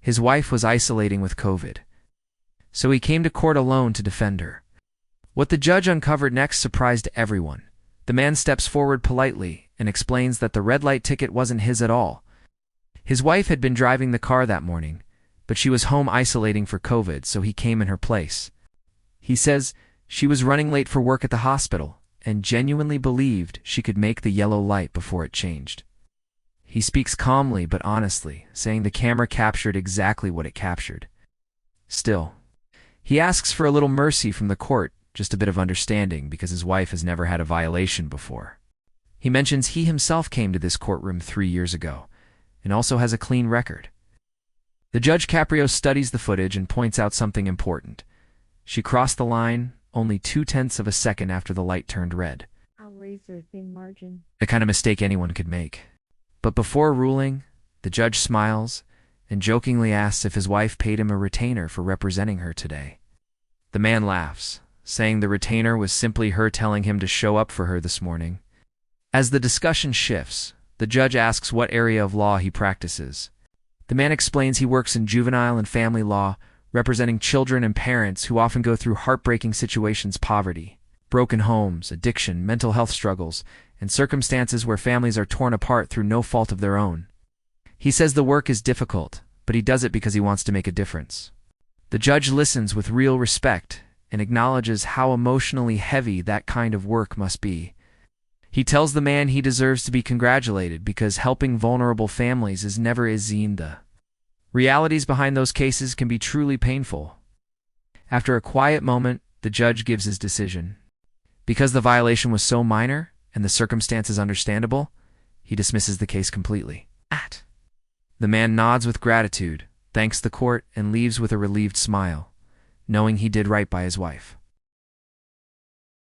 His wife was isolating with COVID, so he came to court alone to defend her. What the judge uncovered next surprised everyone. The man steps forward politely and explains that the red light ticket wasn't his at all. His wife had been driving the car that morning, but she was home isolating for COVID, so he came in her place. He says she was running late for work at the hospital and genuinely believed she could make the yellow light before it changed. He speaks calmly but honestly, saying the camera captured exactly what it captured. Still, he asks for a little mercy from the court, just a bit of understanding, because his wife has never had a violation before. He mentions he himself came to this courtroom 3 years ago and also has a clean record. The Judge Caprio studies the footage and points out something important. She crossed the line only 0.2 of a second after the light turned red. I'll raise her thin margin. The kind of mistake anyone could make. But before ruling, the judge smiles and jokingly asks if his wife paid him a retainer for representing her today. The man laughs, saying the retainer was simply her telling him to show up for her this morning. As the discussion shifts, the judge asks what area of law he practices. The man explains he works in juvenile and family law, representing children and parents who often go through heartbreaking situations: poverty, broken homes, addiction, mental health struggles, and circumstances where families are torn apart through no fault of their own. He says the work is difficult, but he does it because he wants to make a difference. The judge listens with real respect and acknowledges how emotionally heavy that kind of work must be. He tells the man he deserves to be congratulated because helping vulnerable families is never easy. The realities behind those cases can be truly painful. After a quiet moment, the judge gives his decision. Because the violation was so minor and the circumstances understandable, he dismisses the case completely. The man nods with gratitude, thanks the court, and leaves with a relieved smile, knowing he did right by his wife.